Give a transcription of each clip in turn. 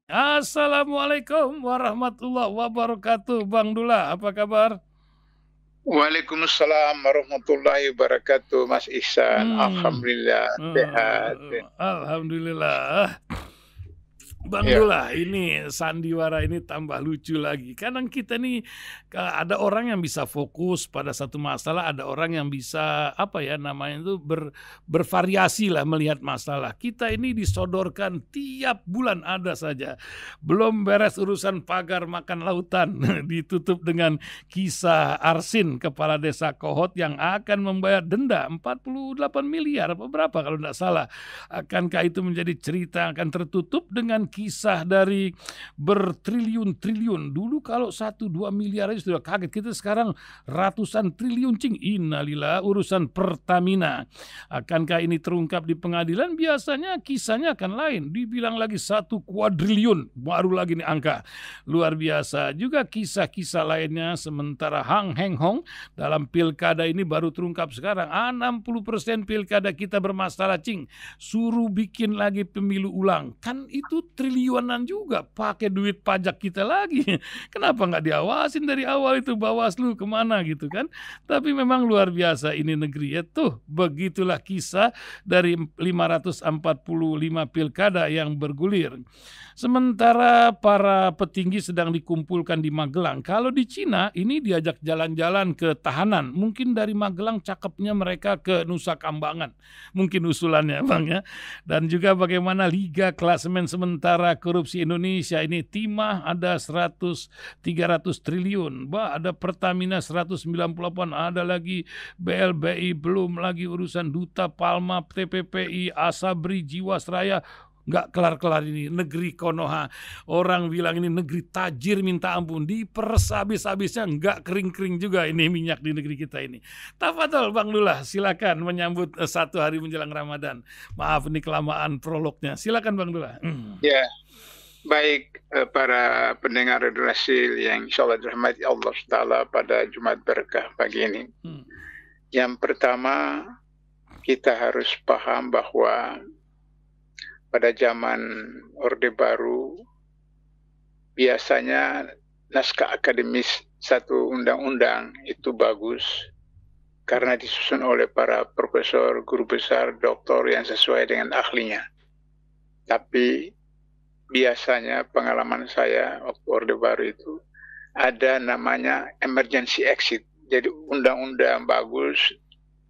Assalamualaikum warahmatullahi wabarakatuh, Bang Dula, apa kabar? Waalaikumsalam warahmatullahi wabarakatuh, Mas Ihsan. Hmm, Alhamdulillah sehat. alhamdulillah. Bang Ya, Dula, ini sandiwara ini tambah lucu lagi. Kadang kita nih ada orang yang bisa fokus pada satu masalah, ada orang yang bisa apa ya namanya itu bervariasi lah melihat masalah. Kita ini disodorkan tiap bulan ada saja. Belum beres urusan pagar makan lautan, ditutup dengan kisah Arsin kepala desa Kohot yang akan membayar denda 48 miliar apa berapa kalau tidak salah. Akankah itu menjadi cerita akan tertutup dengan kisah dari bertriliun-triliun? Dulu kalau 1-2 miliar aja sudah kaget, kita sekarang ratusan triliun cing. Innalillah, urusan Pertamina. Akankah ini terungkap di pengadilan? Biasanya kisahnya akan lain. Dibilang lagi 1 kuadriliun, baru lagi nih angka. Luar biasa. Juga kisah-kisah lainnya, sementara Hang Heng Hong dalam pilkada ini baru terungkap sekarang. 60% pilkada kita bermasalah cing, suruh bikin lagi pemilu ulang. Kan itu triliunan juga, pakai duit pajak kita lagi. Kenapa nggak diawasin dari awal itu Bawaslu kemana gitu kan? Tapi memang luar biasa ini negeri ya tuh. Begitulah kisah dari 545 pilkada yang bergulir. Sementara para petinggi sedang dikumpulkan di Magelang. Kalau di Cina ini diajak jalan-jalan ke tahanan. Mungkin dari Magelang cakepnya mereka ke Nusa Kambangan. Mungkin usulannya Bang ya. Dan juga bagaimana Liga Klasemen Sementara Korupsi Indonesia ini timah ada 300 triliun. Ada Pertamina 198, ada lagi BLBI, belum lagi urusan Duta Palma, TPPI, Asabri, Jiwasraya. Nggak kelar-kelar ini negeri Konoha. Orang bilang ini negeri tajir minta ampun, diperes habis-habisnya, nggak kering-kering juga ini minyak di negeri kita ini. Tafadhol Bang Lula, silakan menyambut satu hari menjelang Ramadan. Maaf ini kelamaan prolognya, silakan Bang Lula. ya, baik para pendengar Radio Rasil yang insya Allah dirahmati Allah Taala pada Jumat berkah pagi ini. Yang pertama, kita harus paham bahwa pada zaman Orde Baru biasanya naskah akademis satu undang-undang itu bagus karena disusun oleh para profesor, guru besar, doktor yang sesuai dengan ahlinya. Tapi biasanya pengalaman saya waktu Orde Baru itu ada namanya emergency exit. Jadi undang-undang bagus,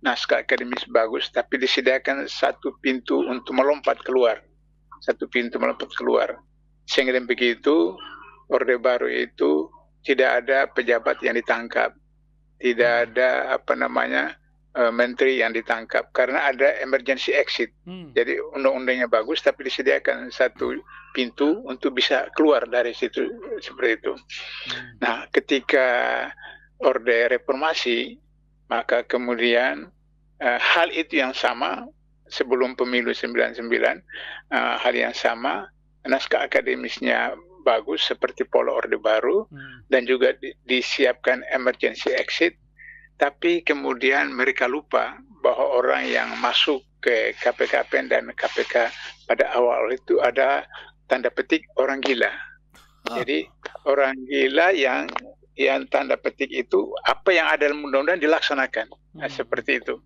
naskah akademis bagus, tapi disediakan satu pintu untuk melompat keluar. Satu pintu melompat keluar. Sehingga dengan begitu, Orde Baru itu tidak ada pejabat yang ditangkap. Tidak ada menteri yang ditangkap karena ada emergency exit. Jadi undang-undangnya bagus tapi disediakan satu pintu untuk bisa keluar dari situ seperti itu. Nah, ketika Orde Reformasi, maka kemudian hal itu yang sama sebelum pemilu 99, hal yang sama, naskah akademisnya bagus seperti pola Orde Baru dan juga disiapkan emergency exit, tapi kemudian mereka lupa bahwa orang yang masuk ke KPKPN dan KPK pada awal itu ada tanda petik orang gila. Jadi orang gila yang tanda petik itu apa yang ada dalam undang-undang dilaksanakan. Seperti itu.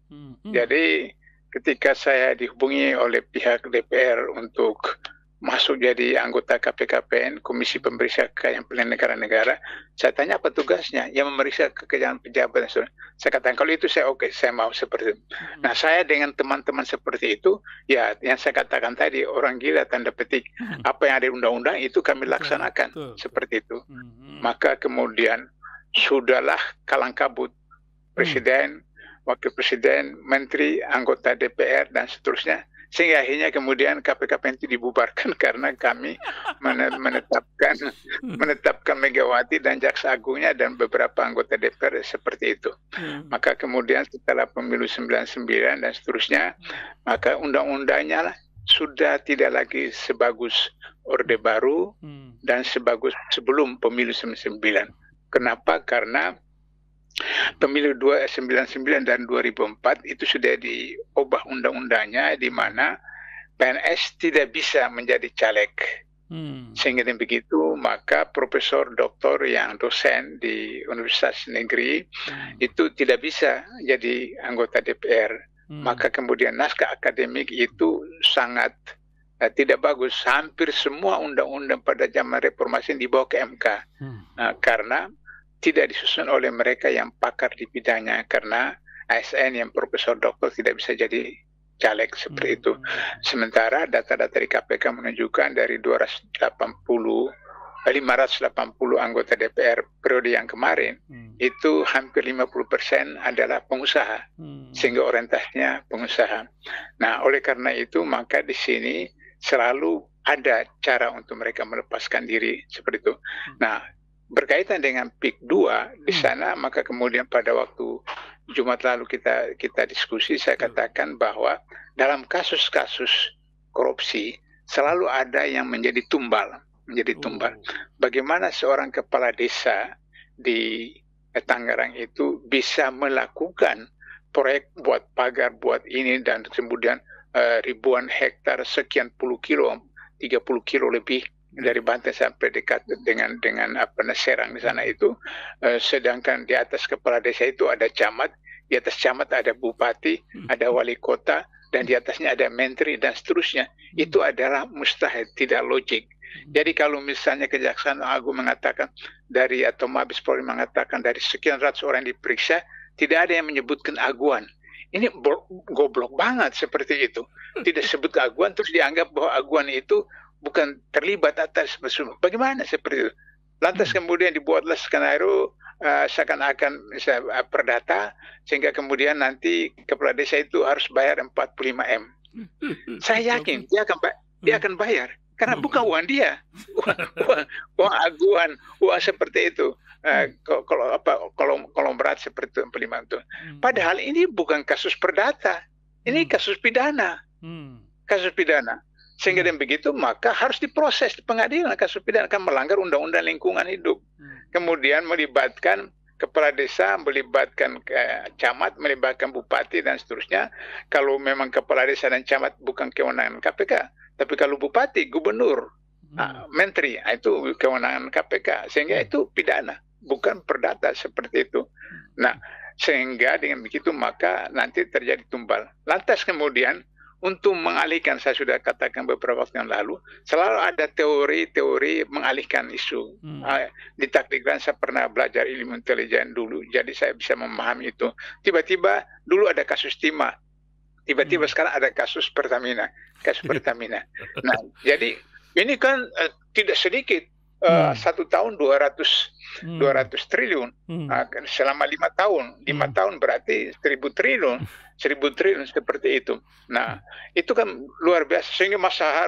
Jadi ketika saya dihubungi oleh pihak DPR untuk masuk jadi anggota KPKPN, Komisi Pemeriksa Kekayaan Penyelenggara Negara, saya tanya apa tugasnya? Yang memeriksa kekayaan pejabat. Saya katakan kalau itu saya oke, saya mau seperti itu. Nah, saya dengan teman-teman seperti itu, ya yang saya katakan tadi, orang gila tanda petik. Apa yang ada di undang-undang itu kami laksanakan. Seperti itu. Maka kemudian sudahlah kalang kabut. Presiden, wakil presiden, menteri, anggota DPR, dan seterusnya. Sehingga akhirnya kemudian KPKPN itu dibubarkan karena kami menetapkan Megawati dan Jaksa Agungnya dan beberapa anggota DPR seperti itu. Maka kemudian setelah pemilu 99 dan seterusnya, maka undang-undangnya sudah tidak lagi sebagus Orde Baru dan sebagus sebelum pemilu 99. Kenapa? Karena pemilu 99 dan 2004 itu sudah diubah undang-undangnya di mana PNS tidak bisa menjadi caleg. Sehingga dengan begitu, maka profesor doktor yang dosen di universitas negeri itu tidak bisa jadi anggota DPR. Maka kemudian naskah akademik itu sangat tidak bagus. Hampir semua undang-undang pada zaman reformasi dibawa ke MK. Karena tidak disusun oleh mereka yang pakar di bidangnya. Karena ASN yang profesor doktor tidak bisa jadi caleg seperti itu. Sementara data-data di KPK menunjukkan dari 580 anggota DPR periode yang kemarin, itu hampir 50% adalah pengusaha, sehingga orientasinya pengusaha. Nah, oleh karena itu, maka di sini selalu ada cara untuk mereka melepaskan diri seperti itu. Nah, berkaitan dengan PIK 2 di sana, maka kemudian pada waktu Jumat lalu kita diskusi, saya katakan bahwa dalam kasus-kasus korupsi selalu ada yang menjadi tumbal. Bagaimana seorang kepala desa di Tangerang itu bisa melakukan proyek buat pagar, buat ini, dan kemudian ribuan hektar, sekian puluh kilo, 30 kilo lebih dari Banten sampai dekat dengan Serang di sana itu, sedangkan di atas kepala desa itu ada camat, di atas camat ada bupati, ada wali kota, dan di atasnya ada menteri dan seterusnya. Itu adalah mustahil, tidak logik. Jadi kalau misalnya Kejaksaan Agung mengatakan atau Mabes Polri mengatakan dari sekian ratus orang yang diperiksa tidak ada yang menyebutkan aguan. Ini goblok banget seperti itu. Tidak sebut aguan terus dianggap bahwa aguan itu bukan terlibat atas mesum. Bagaimana seperti itu? Lantas kemudian dibuatlah skenario seakan-akan perdata, sehingga kemudian nanti kepala desa itu harus bayar 45 M. Saya yakin dia akan bayar karena bukan uang dia, uang aguan, uang seperti itu. Kalau berat seperti itu 45 itu. Padahal ini bukan kasus perdata, ini kasus pidana, kasus pidana. Sehingga dengan begitu maka harus diproses di pengadilan. Kasus pidana akan melanggar undang-undang lingkungan hidup. Kemudian melibatkan kepala desa, melibatkan camat, melibatkan bupati dan seterusnya. Kalau memang kepala desa dan camat bukan kewenangan KPK, tapi kalau bupati, gubernur, menteri, itu kewenangan KPK. Sehingga itu pidana, bukan perdata seperti itu. Nah, sehingga dengan begitu maka nanti terjadi tumbal. Lantas kemudian untuk mengalihkan, saya sudah katakan beberapa waktu yang lalu, selalu ada teori-teori mengalihkan isu. Di Taktikran saya pernah belajar ilmu intelijen dulu, jadi saya bisa memahami itu. Tiba-tiba dulu ada kasus timah, tiba-tiba sekarang ada kasus Pertamina. Nah, jadi ini kan tidak sedikit. 1 tahun 200 triliun. Selama 5 tahun. 5 tahun berarti 1000 triliun. 1000 triliun seperti itu. Nah, itu kan luar biasa. Sehingga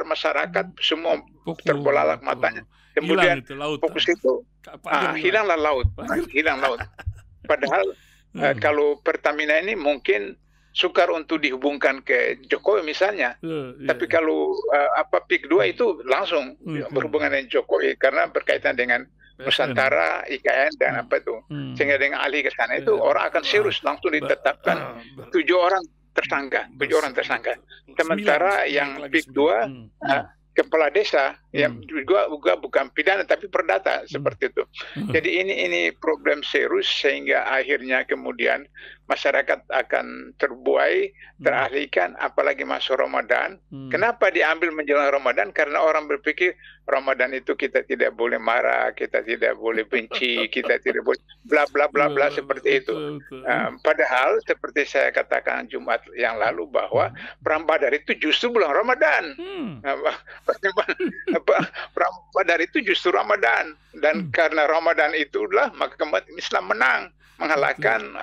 masyarakat semua terbelalak matanya. Kemudian fokus itu, hilanglah laut. Hilang laut. Padahal kalau Pertamina ini mungkin sukar untuk dihubungkan ke Jokowi misalnya. Tapi kalau PIK 2 itu langsung berhubungan dengan Jokowi karena berkaitan dengan Nusantara, IKN dan apa itu. Sehingga dengan ahli ke sana itu orang akan serius langsung ditetapkan 7 orang tersangka. Sementara yang PIK 2 kepala desa yang juga bukan pidana tapi perdata seperti itu. Jadi ini problem serius sehingga akhirnya kemudian masyarakat akan terbuai, teralihkan, apalagi masuk Ramadan. Kenapa diambil menjelang Ramadan? Karena orang berpikir Ramadan itu kita tidak boleh marah, kita tidak boleh benci, kita tidak boleh bla bla bla bla seperti itu. Padahal seperti saya katakan Jumat yang lalu bahwa Perang Badar itu justru bulan Ramadan. Perang Badar itu justru Ramadan, dan karena Ramadan itulah maka umat Islam menang mengalahkan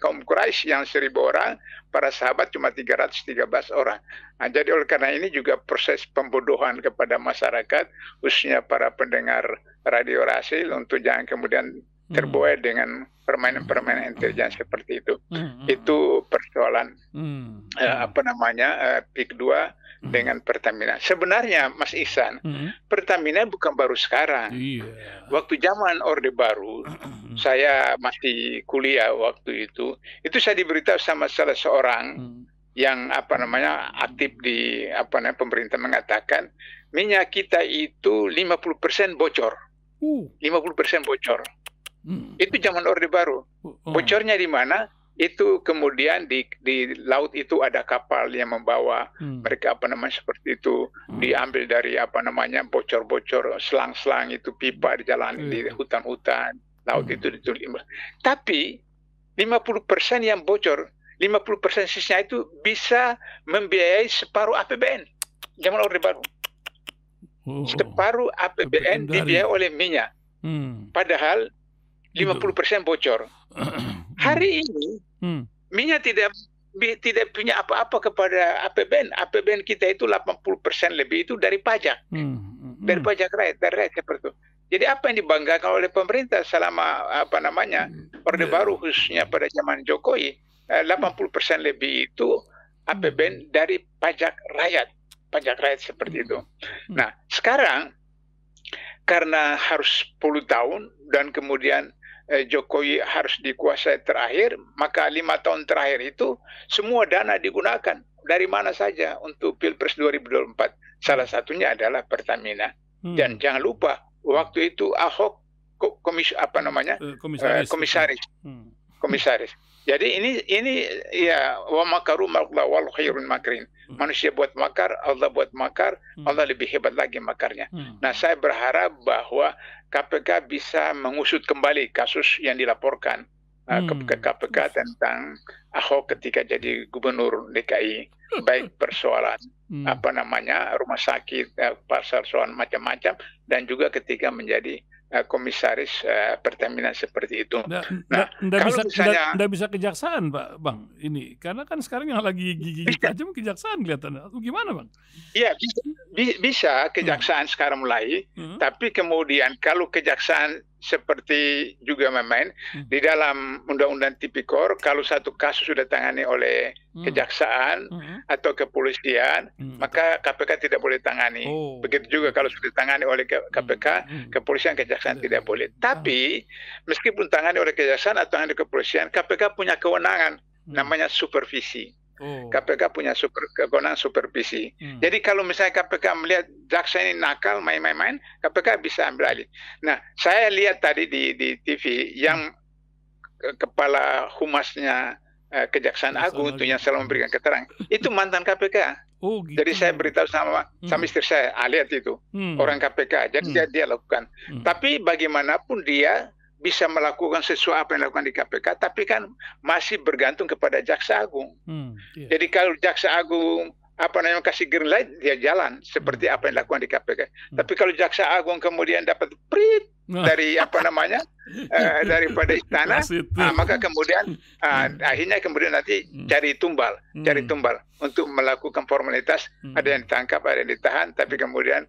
kaum Quraisy yang 1000 orang, para sahabat cuma 313 orang. Nah, jadi oleh karena ini juga proses pembodohan kepada masyarakat, khususnya para pendengar radio Rasil, untuk jangan kemudian terbuai dengan permainan-permainan intelijen seperti itu. Itu persoalan PIK 2 dengan Pertamina. Sebenarnya Mas Ihsan, Pertamina bukan baru sekarang. Waktu zaman Orde Baru, saya masih kuliah waktu itu saya diberitahu sama salah seorang yang aktif di pemerintah mengatakan minyak kita itu 50% bocor. 50% bocor. Itu zaman Orde Baru. Bocornya di mana? Itu kemudian di laut itu ada kapal yang membawa mereka seperti itu, diambil dari bocor-bocor selang-selang itu, pipa di jalan, di hutan-hutan laut itu ditulis. Tapi 50% yang bocor, 50% sisanya itu bisa membiayai separuh APBN zaman Orde Baru. Separuh APBN dibiayai oleh minyak. Padahal 50% bocor. Hari ini minyak tidak punya apa-apa kepada APBN. APBN kita itu 80% lebih itu dari pajak. Dari pajak rakyat, dari rakyat seperti itu. Jadi apa yang dibanggakan oleh pemerintah selama Orde Baru khususnya pada zaman Jokowi, 80% lebih itu APBN dari pajak rakyat seperti itu. Nah, sekarang karena harus 10 tahun dan kemudian Jokowi harus dikuasai terakhir, maka 5 tahun terakhir itu semua dana digunakan dari mana saja untuk Pilpres 2024. Salah satunya adalah Pertamina. Dan jangan lupa waktu itu Ahok komisaris. Jadi ini ya wa makaru wal khairun makirin. Manusia buat makar, Allah buat makar, Allah lebih hebat lagi makarnya. Nah, saya berharap bahwa KPK bisa mengusut kembali kasus yang dilaporkan ke KPK tentang Ahok ketika jadi gubernur DKI, baik persoalan rumah sakit, persoalan macam-macam, dan juga ketika menjadi komisaris Pertamina seperti itu. Nggak bisa kejaksaan, Bang, ini karena kan sekarang yang lagi gigi tajam kejaksaan kelihatannya. Gimana, Bang? Iya, bisa kejaksaan sekarang mulai, tapi kemudian kalau kejaksaan seperti juga main di dalam Undang-Undang Tipikor, kalau satu kasus sudah tangani oleh kejaksaan atau kepolisian, maka KPK tidak boleh tangani. Begitu juga kalau sudah tangani oleh KPK, kepolisian, kejaksaan tidak boleh. Tapi meskipun tangani oleh kejaksaan atau tangani kepolisian, KPK punya kewenangan namanya supervisi. KPK punya kewenangan supervisi. Jadi kalau misalnya KPK melihat jaksa ini nakal, main-main, KPK bisa ambil alih. Nah, saya lihat tadi di TV yang kepala humasnya Kejaksaan Agung itu yang selalu memberikan keterangan, itu mantan KPK. Gitu. Jadi saya beritahu sama istri saya, lihat itu orang KPK. Jadi dia lakukan. Tapi bagaimanapun dia bisa melakukan sesuatu apa yang dilakukan di KPK, tapi kan masih bergantung kepada Jaksa Agung. Jadi kalau Jaksa Agung kasih green light, dia jalan seperti apa yang dilakukan di KPK. Tapi kalau Jaksa Agung kemudian dapat prit dari daripada istana, maka kemudian akhirnya nanti cari tumbal untuk melakukan formalitas. Ada yang ditangkap, ada yang ditahan, tapi kemudian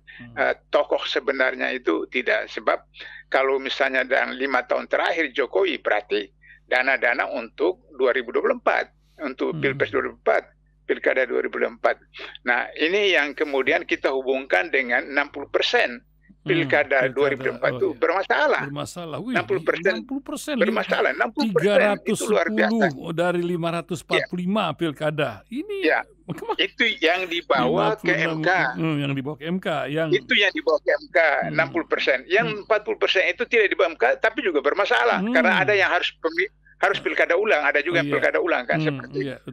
tokoh sebenarnya itu tidak. Sebab kalau misalnya dalam 5 tahun terakhir Jokowi, berarti dana-dana untuk 2024, untuk Pilpres 2024, Pilkada 2024. Nah, ini yang kemudian kita hubungkan dengan 60% Pilkada 2024 itu bermasalah. 60% bermasalah. 60% itu luar biasa. Dari 545 Pilkada. Ini itu yang dibawa ke MK. Yang dibawa ke MK. Itu yang dibawa ke MK, 60%. Yang 40% itu tidak dibawa MK, tapi juga bermasalah. Karena ada yang harus pilkada ulang, ada juga yang pilkada ulang kan, seperti itu.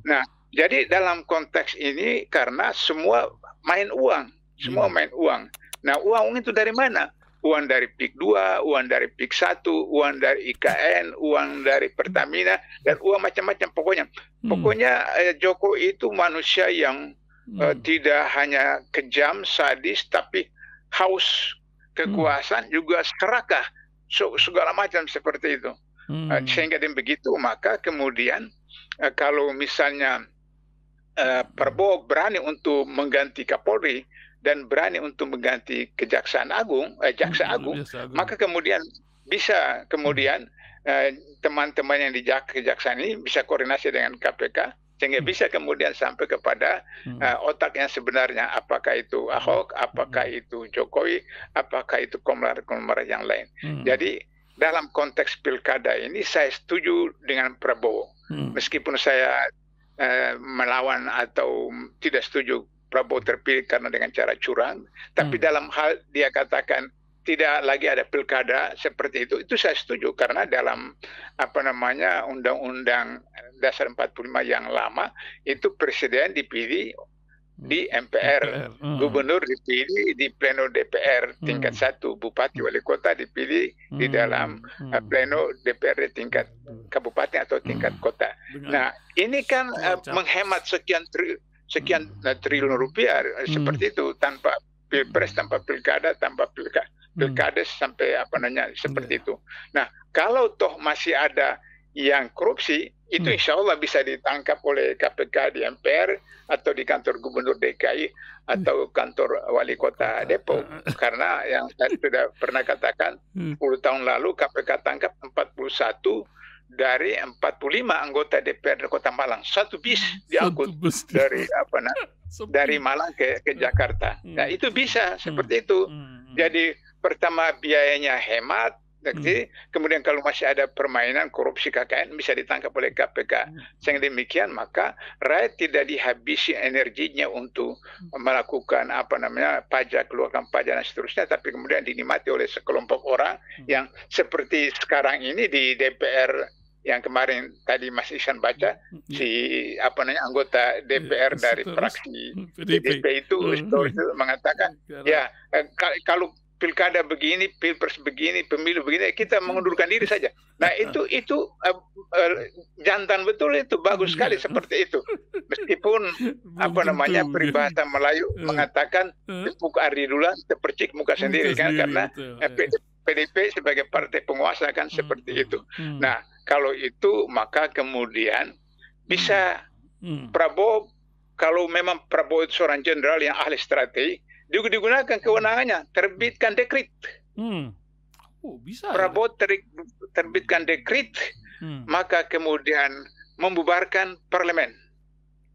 Nah, jadi dalam konteks ini karena semua main uang. Nah, uang itu dari mana? Uang dari PIK 2, uang dari PIK 1, uang dari IKN, uang dari Pertamina, dan uang macam-macam pokoknya. Pokoknya Jokowi itu manusia yang tidak hanya kejam, sadis, tapi haus kekuasaan, juga serakah, segala macam seperti itu. Sehingga dengan begitu, maka kemudian kalau misalnya Prabowo berani untuk mengganti Kapolri dan berani untuk mengganti Jaksa Agung, maka kemudian bisa teman-teman yang di kejaksaan ini bisa koordinasi dengan KPK sehingga bisa kemudian sampai kepada otak yang sebenarnya, apakah itu Ahok, apakah itu Jokowi, apakah itu konglomerat yang lain. Jadi dalam konteks pilkada ini saya setuju dengan Prabowo, meskipun saya melawan atau tidak setuju Prabowo terpilih karena dengan cara curang, tapi dalam hal dia katakan tidak lagi ada pilkada seperti itu saya setuju karena dalam Undang-Undang Dasar 45 yang lama itu presiden dipilih di MPR, gubernur dipilih di pleno DPR tingkat 1, bupati wali kota dipilih di dalam pleno DPR tingkat kabupaten atau tingkat kota. Nah, ini kan menghemat sekian triliun rupiah seperti itu tanpa pilpres, tanpa pilkada, tanpa pilkades sampai seperti itu. Nah, kalau toh masih ada yang korupsi, itu insya Allah bisa ditangkap oleh KPK di MPR atau di kantor gubernur DKI atau kantor wali kota Depok. Karena yang saya sudah pernah katakan 10 tahun lalu KPK tangkap 41 dari 45 anggota DPR Kota Malang. Satu bis diangkut dari Malang ke Jakarta. Nah, itu bisa seperti itu. Jadi pertama biayanya hemat, kemudian kalau masih ada permainan korupsi KKN bisa ditangkap oleh KPK. Sehingga demikian maka rakyat tidak dihabisi energinya untuk melakukan pajak, keluarkan pajak dan seterusnya, tapi kemudian dinikmati oleh sekelompok orang yang seperti sekarang ini di DPR yang kemarin tadi Mas Ihsan baca, anggota DPR dari fraksi PDIP itu mengatakan ya kalau pilkada begini, pilpres begini, pemilu begini, kita mengundurkan diri saja. Nah, itu jantan betul, itu bagus sekali seperti itu. Meskipun peribahasa Melayu mengatakan tepuk ari duluan, terpercik muka sendiri kan, karena PDIP sebagai partai penguasa kan seperti itu. Nah, kalau itu maka kemudian bisa Prabowo, kalau memang Prabowo itu seorang jenderal yang ahli strategi, digunakan kewenangannya, terbitkan dekret. Bisa. Prabowo terbitkan dekret, maka kemudian membubarkan parlemen.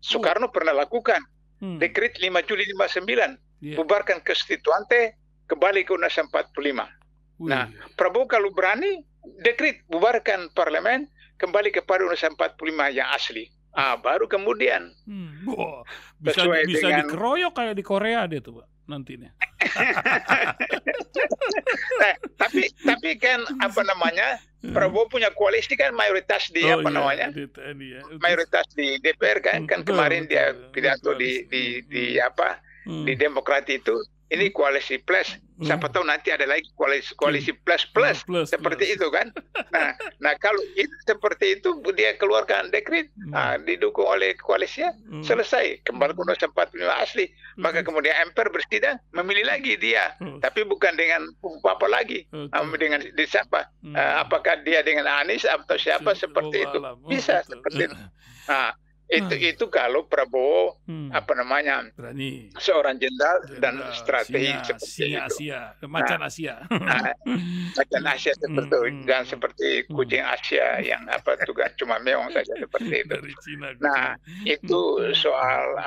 Soekarno pernah lakukan dekret 5 Juli 59, bubarkan konstituante, kembali ke Undang-Undang 45. Nah, Prabowo kalau berani, dekret bubarkan parlemen, kembali kepada Undang-Undang 45 yang asli. Baru kemudian bisa dikeroyok kayak di Korea deh tuh, Pak, nantinya. tapi kan Prabowo punya koalisi kan mayoritas di mayoritas di DPR kan kemarin dia pidato di Demokrat itu. Ini koalisi plus, siapa tahu nanti ada lagi koalisi plus seperti itu kan. Nah kalau itu seperti itu dia keluarkan dekret, didukung oleh koalisinya, selesai, kembali ke Undang-Undang 45 asli. Maka kemudian MPR bersidang, memilih lagi dia, tapi bukan dengan apa lagi, dengan siapa, apakah dia dengan Anies atau siapa seperti itu, bisa seperti itu. Itu kalau Prabowo berani, seorang jenderal dan strategi seperti itu. Macan Asia. Macan Asia seperti itu, dan seperti kucing Asia yang tugas cuma meong saja seperti itu. Nah, itu soal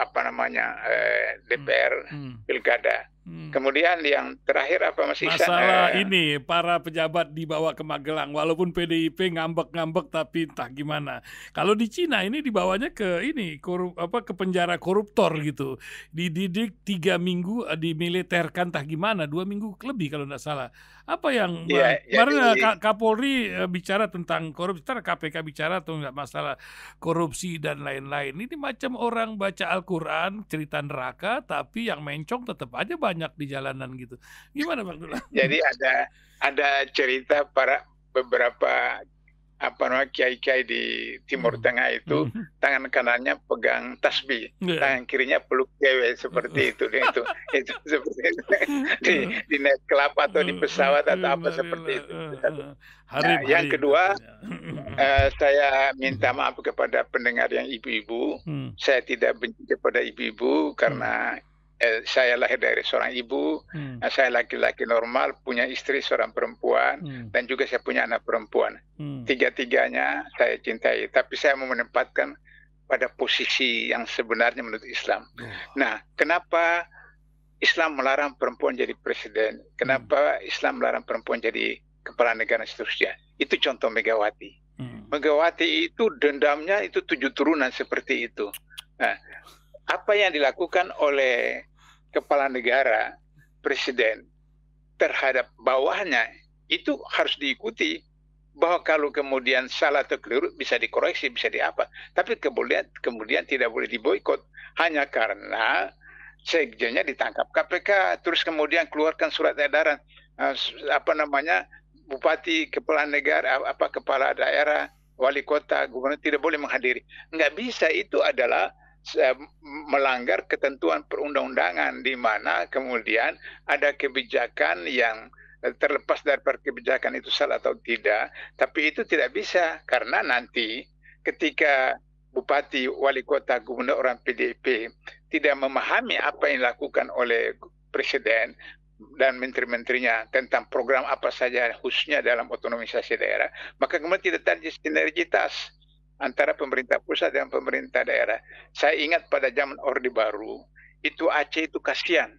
DPR pilkada. Kemudian yang terakhir Mas Ihsan? Masalah ini para pejabat dibawa ke Magelang, walaupun PDIP ngambek-ngambek tapi entah gimana. Kalau di Cina ini dibawanya ke ke penjara koruptor gitu. Dididik 3 minggu, dimiliterkan entah gimana, 2 minggu lebih kalau tidak salah. Apa yang kemarin Kapolri bicara tentang korupsi, KPK bicara atau enggak masalah korupsi dan lain-lain. Ini macam orang baca Al-Quran, cerita neraka, tapi yang mencong tetap aja banyak di jalanan gitu. Gimana Bang Dullah? Jadi ada cerita para beberapa kiai-kiai di Timur Tengah itu, tangan kanannya pegang tasbih, tangan kirinya peluk cewek seperti itu. Itu seperti itu. di naik kelapa atau di pesawat atau apa seperti itu. Yang kedua, saya minta maaf kepada pendengar yang ibu-ibu. Saya tidak benci kepada ibu-ibu karena saya lahir dari seorang ibu, saya laki-laki normal, punya istri seorang perempuan, dan juga saya punya anak perempuan. Tiga-tiganya saya cintai, tapi saya mau menempatkan pada posisi yang sebenarnya menurut Islam. Nah, kenapa Islam melarang perempuan jadi presiden? Kenapa Islam melarang perempuan jadi kepala negara dan seterusnya? Itu contoh Megawati. Megawati itu dendamnya itu 7 turunan seperti itu. Nah, apa yang dilakukan oleh kepala negara, presiden, terhadap bawahnya, itu harus diikuti. Bahwa kalau kemudian salah atau keliru bisa dikoreksi, bisa diapa. Tapi kemudian tidak boleh diboikot. Hanya karena sekjennya ditangkap KPK, terus kemudian keluarkan surat edaran, bupati, kepala negara, kepala daerah, wali kota, gubernur tidak boleh menghadiri. Nggak bisa, itu adalah melanggar ketentuan perundang-undangan, di mana kemudian ada kebijakan yang terlepas dari kebijakan itu salah atau tidak, tapi itu tidak bisa, karena nanti ketika bupati, wali kota, gubernur orang PDIP tidak memahami apa yang dilakukan oleh presiden dan menteri-menterinya tentang program apa saja khususnya dalam otonomisasi daerah, maka kemudian tidak terjadi sinergitas antara pemerintah pusat dan pemerintah daerah. Saya ingat pada zaman Orde Baru, itu Aceh itu kasihan.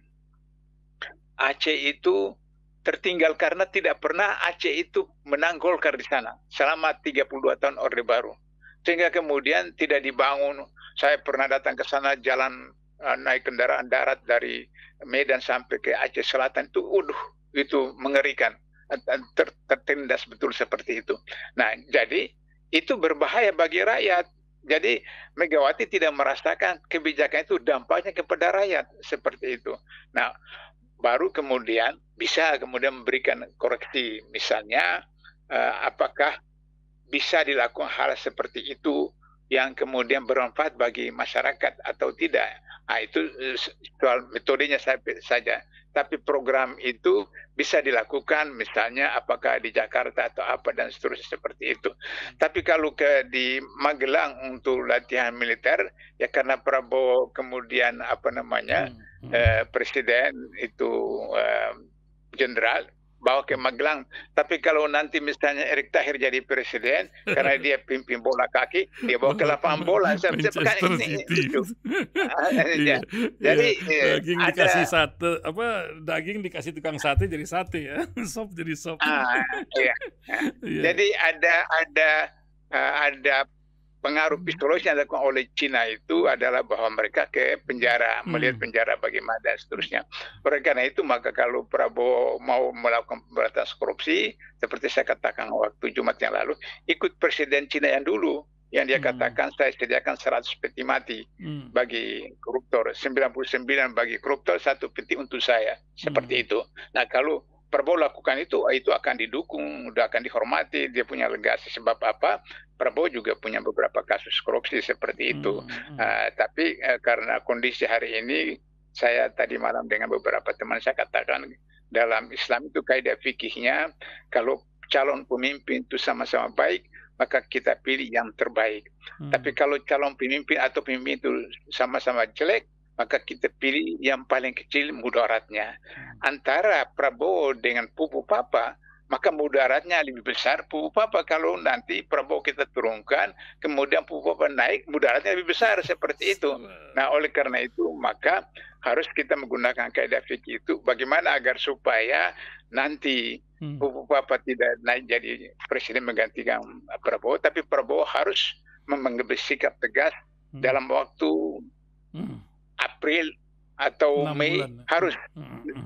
Aceh itu tertinggal karena tidak pernah Aceh itu menang Golkar di sana selama 32 tahun Orde Baru. Sehingga kemudian tidak dibangun. Saya pernah datang ke sana, jalan naik kendaraan darat dari Medan sampai ke Aceh Selatan, itu mengerikan. Tertindas betul seperti itu. Nah, jadi itu berbahaya bagi rakyat. Jadi Megawati tidak merasakan kebijakan itu dampaknya kepada rakyat seperti itu. Nah, baru kemudian bisa memberikan koreksi, misalnya apakah bisa dilakukan hal seperti itu yang kemudian bermanfaat bagi masyarakat atau tidak. Nah, itu soal metodenya saja. Tapi program itu bisa dilakukan, misalnya apakah di Jakarta atau apa dan seterusnya seperti itu. Tapi kalau di Magelang untuk latihan militer, ya karena Prabowo kemudian presiden itu jenderal, bawa ke Magelang. Tapi kalau nanti misalnya Erick Thohir jadi presiden, karena dia pimpin bola kaki, dia bawa ke lapangan bola. Manchester City. Jadi daging dikasih sate, daging dikasih tukang sate jadi sate ya, sop jadi sop. Jadi ada pengaruh psikologis yang dilakukan oleh Cina itu adalah bahwa mereka ke penjara, melihat penjara bagaimana dan seterusnya. Oleh karena itu, maka kalau Prabowo mau melakukan pemberantasan korupsi, seperti saya katakan waktu Jumat yang lalu, ikut Presiden Cina yang dulu, yang dia katakan saya sediakan 100 peti mati bagi koruptor, 99 bagi koruptor, 1 peti untuk saya, seperti itu. Nah, kalau Prabowo lakukan itu akan didukung, udah akan dihormati, dia punya legasi. Sebab apa? Prabowo juga punya beberapa kasus korupsi seperti itu. Tapi karena kondisi hari ini, saya tadi malam dengan beberapa teman saya katakan, dalam Islam itu kaidah fikihnya, kalau calon pemimpin itu sama-sama baik, maka kita pilih yang terbaik. Tapi kalau calon pemimpin atau pemimpin itu sama-sama jelek, maka kita pilih yang paling kecil mudaratnya. Antara Prabowo dengan Pupu Papa, maka mudaratnya lebih besar Pupu Papa. Kalau nanti Prabowo kita turunkan, kemudian Pupu Papa naik, mudaratnya lebih besar, seperti itu. Nah, oleh karena itu, maka harus kita menggunakan kaidah fikih itu, bagaimana agar supaya nanti Pupu Papa tidak naik jadi presiden menggantikan Prabowo, tapi Prabowo harus mengambil sikap tegas dalam waktu April atau Mei, harus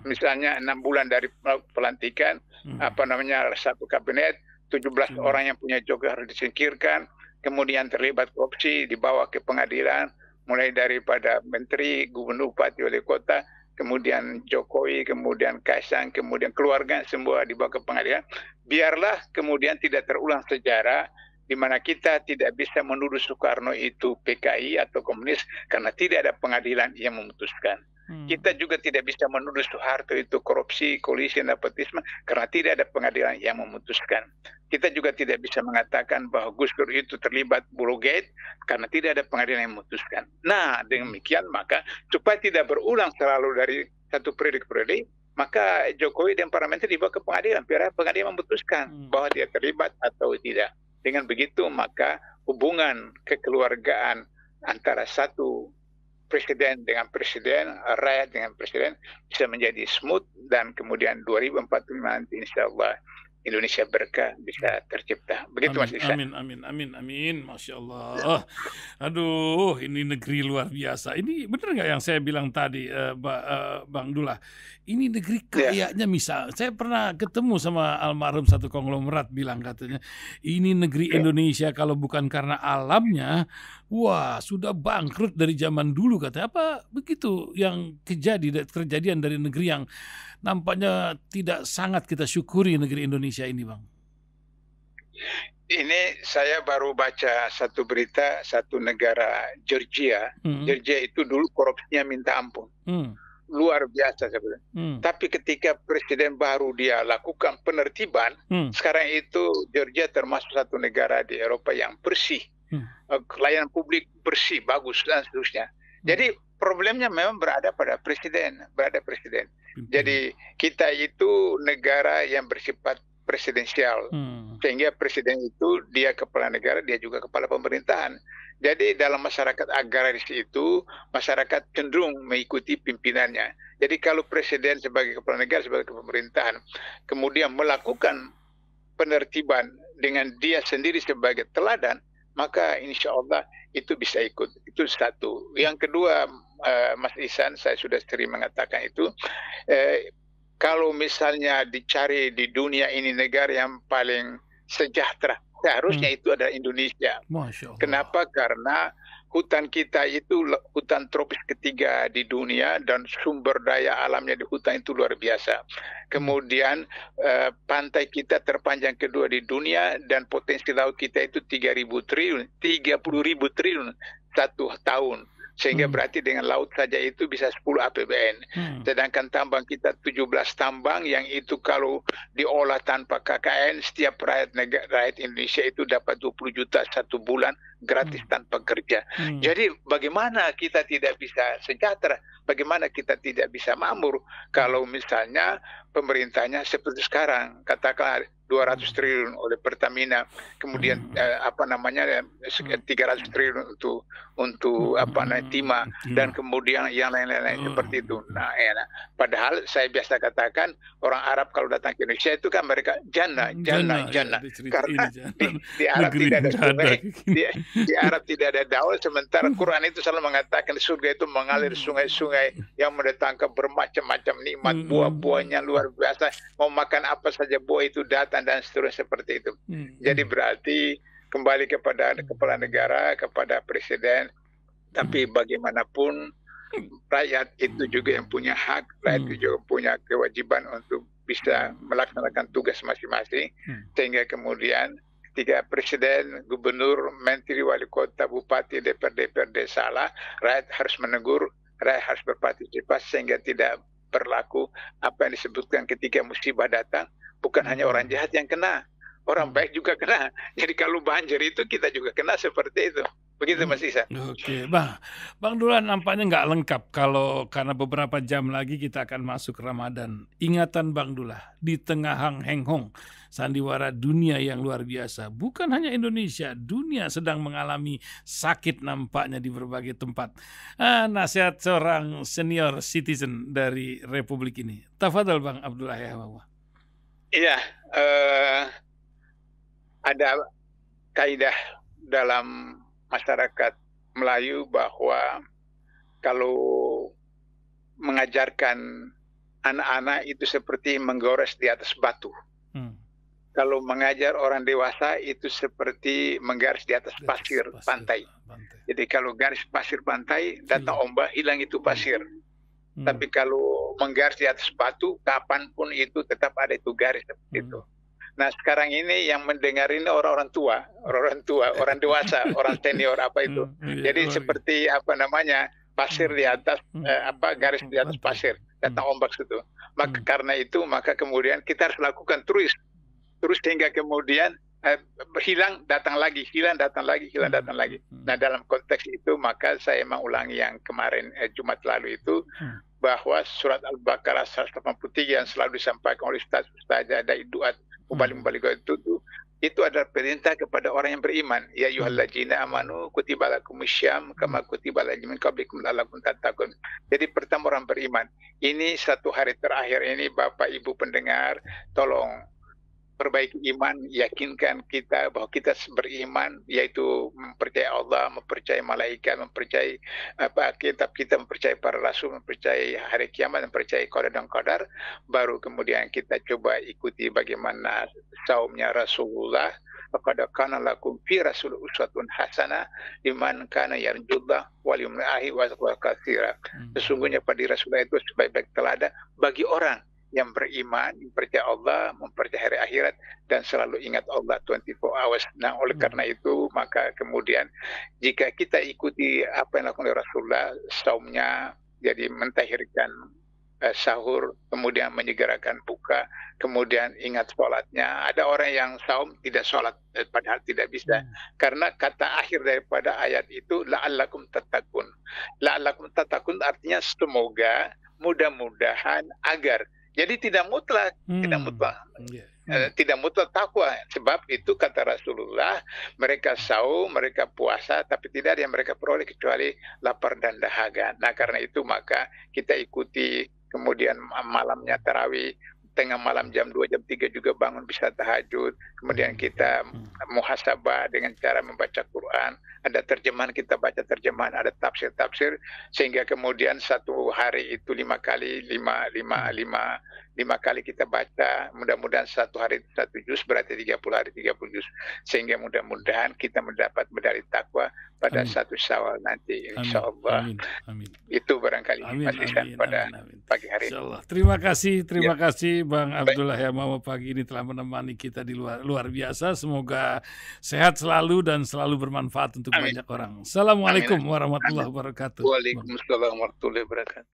misalnya 6 bulan dari pelantikan, satu kabinet, 17 orang yang punya joker harus disingkirkan, kemudian terlibat korupsi dibawa ke pengadilan, mulai daripada menteri, gubernur, bupati, wali kota, kemudian Jokowi, kemudian Kaisang, kemudian keluarga, semua dibawa ke pengadilan. Biarlah kemudian tidak terulang sejarah di mana kita tidak bisa menuduh Soekarno itu PKI atau komunis karena tidak ada pengadilan yang memutuskan. Kita juga tidak bisa menuduh Soeharto itu korupsi, kolisi, nepotisme karena tidak ada pengadilan yang memutuskan. Kita juga tidak bisa mengatakan bahwa Gus Dur itu terlibat Bulogate karena tidak ada pengadilan yang memutuskan. Nah, demikian maka supaya tidak berulang selalu dari satu periode, maka Jokowi dan para menteri dibawa ke pengadilan, biar pengadilan memutuskan bahwa dia terlibat atau tidak. Dengan begitu, maka hubungan kekeluargaan antara satu presiden dengan presiden, rakyat dengan presiden bisa menjadi smooth, dan kemudian 2045 nanti insya Allah Indonesia berkah bisa tercipta. Begitu Mas Isa. Amin. Masya Allah. Aduh, ini negeri luar biasa. Ini benar nggak yang saya bilang tadi, Bang Dullah? Ini negeri kayaknya misal. Saya pernah ketemu sama almarhum satu konglomerat bilang katanya, ini negeri Indonesia kalau bukan karena alamnya, wah sudah bangkrut dari zaman dulu katanya. Apa begitu yang kejadian dari negeri yang nampaknya tidak sangat kita syukuri negeri Indonesia ini, Bang? Ini saya baru baca satu berita, satu negara Georgia. Georgia itu dulu korupsinya minta ampun. Luar biasa sebenarnya. Tapi ketika presiden baru dia lakukan penertiban, sekarang itu Georgia termasuk satu negara di Eropa yang bersih. Layanan publik bersih, bagus, dan seterusnya. Jadi problemnya memang berada pada presiden. Jadi kita itu negara yang bersifat presidensial. Sehingga presiden itu dia kepala negara, dia juga kepala pemerintahan. Jadi dalam masyarakat agraris itu, masyarakat cenderung mengikuti pimpinannya. Jadi kalau presiden sebagai kepala negara, sebagai pemerintahan, kemudian melakukan penertiban dengan dia sendiri sebagai teladan, maka insya Allah itu bisa ikut. Itu satu. Yang kedua, Mas Ihsan, saya sudah sering mengatakan itu, kalau misalnya dicari di dunia ini negara yang paling sejahtera, seharusnya itu adalah Indonesia. Masya Allah. Kenapa? Karena hutan kita itu hutan tropis ketiga di dunia dan sumber daya alamnya di hutan itu luar biasa. Kemudian pantai kita terpanjang kedua di dunia dan potensi laut kita itu 30.000 triliun satu tahun. Sehingga berarti dengan laut saja itu bisa 10 APBN. Sedangkan tambang kita 17 tambang yang itu kalau diolah tanpa KKN, setiap rakyat Indonesia itu dapat 20 juta satu bulan gratis tanpa kerja. Jadi bagaimana kita tidak bisa sejahtera? Bagaimana kita tidak bisa makmur kalau misalnya pemerintahnya seperti sekarang, katakanlah 200 triliun oleh Pertamina, kemudian 300 triliun untuk Timah, dan kemudian yang lain-lain seperti itu. Nah, padahal saya biasa katakan orang Arab kalau datang ke Indonesia itu kan mereka jannah. Karena di Arab tidak ada sungai, di Arab tidak ada daun, sementara Quran itu selalu mengatakan di surga itu mengalir sungai-sungai yang mendatangkan bermacam-macam nikmat, buah-buahnya luar biasa. Mau makan apa saja buah itu datang dan seterusnya seperti itu. Jadi berarti kembali kepada kepala negara, kepada presiden, tapi bagaimanapun rakyat itu juga yang punya hak, rakyat itu juga punya kewajiban untuk bisa melaksanakan tugas masing-masing, sehingga kemudian ketika presiden, gubernur, menteri, wali kota, bupati, DPRD salah, rakyat harus menegur, rakyat harus berpartisipasi sehingga tidak berlaku apa yang disebutkan ketika musibah datang. Bukan hanya orang jahat yang kena, orang baik juga kena. Jadi kalau banjir itu kita juga kena seperti itu. Begitu Mas Ihsan. Oke, Bang Dullah nampaknya nggak lengkap karena beberapa jam lagi kita akan masuk Ramadan. Ingatan Bang Dullah di tengah Hang Heng Hong, sandiwara dunia yang luar biasa. Bukan hanya Indonesia, dunia sedang mengalami sakit nampaknya di berbagai tempat. Nasihat seorang senior citizen dari Republik ini. Tafadhol Bang Abdullah ya. Iya, ada kaidah dalam masyarakat Melayu bahwa kalau mengajarkan anak-anak itu seperti menggores di atas batu. Kalau mengajar orang dewasa itu seperti menggaris di atas pasir pantai. Jadi kalau garis pasir pantai, datang ombak, hilang itu pasir. Tapi kalau menggaris di atas batu, kapanpun itu tetap ada itu garis seperti itu. Nah sekarang ini yang mendengar ini orang tua, orang dewasa, orang senior apa itu. Jadi seperti pasir di atas garis di atas pasir, datang ombak situ. Maka karena itu maka kemudian kita harus lakukan terus hingga kemudian hilang datang lagi. Nah dalam konteks itu maka saya mengulangi yang kemarin Jumat lalu itu, bahwa surat Al-Baqarah 183 yang selalu disampaikan oleh Ustaz-Ustazah dari duat mubalik itu adalah perintah kepada orang yang beriman. Ya ayyuhallazina amanu kutiba lakumusyaum kama kutiba alal ladzina min qablikum la'allakum tattaqun. Jadi pertama orang beriman. Ini satu hari terakhir ini Bapak Ibu pendengar, tolong perbaiki iman, yakinkan kita bahwa kita beriman, yaitu mempercayai Allah, mempercayai malaikat, mempercayai kitab kita, mempercayai para rasul, mempercayai hari kiamat, mempercayai qada dan qadar. Baru kemudian kita coba ikuti bagaimana saumnya Rasulullah. Faqad kana lakum fi rasul uswatun hasanah liman kana yarjullah wal yawmil akhir wa dzakara katsira. Sesungguhnya pada Rasulullah itu sebaik-baik teladan bagi orang yang beriman, mempercayai Allah, mempercayai hari akhirat, dan selalu ingat Allah 24 hours. Nah, oleh karena itu, maka kemudian jika kita ikuti apa yang dilakukan oleh Rasulullah, saumnya, jadi mentahirkan sahur, kemudian menyegerakan buka, kemudian ingat sholatnya. Ada orang yang saum tidak sholat, padahal tidak bisa. Karena kata akhir daripada ayat itu, la'allakum tattaqun. La'allakum tattaqun artinya semoga, mudah-mudahan, agar. Jadi tidak mutlak, tidak mutlak takwa. Sebab itu kata Rasulullah, mereka saum, mereka puasa, tapi tidak ada yang mereka peroleh kecuali lapar dan dahaga. Nah, karena itu maka kita ikuti, kemudian malamnya tarawih, tengah malam jam 2, jam 3 juga bangun bisa tahajud. Kemudian kita muhasabah dengan cara membaca Quran. Ada terjemahan, kita baca terjemahan, ada tafsir-tafsir, sehingga kemudian satu hari itu 5 kali kita baca. Mudah-mudahan satu hari 1 juz, berarti 30 hari 30 juz. Sehingga mudah-mudahan kita mendapat medali takwa pada 1 Syawal nanti, insya Allah. Itu barangkali Mas Ihsan pada pagi hari ini. Terima kasih Bang Abdullah Yamama pagi ini telah menemani kita di luar biasa. Semoga sehat selalu dan selalu bermanfaat untuk banyak orang. Assalamualaikum warahmatullahi wabarakatuh. Waalaikumsalam warahmatullahi wabarakatuh.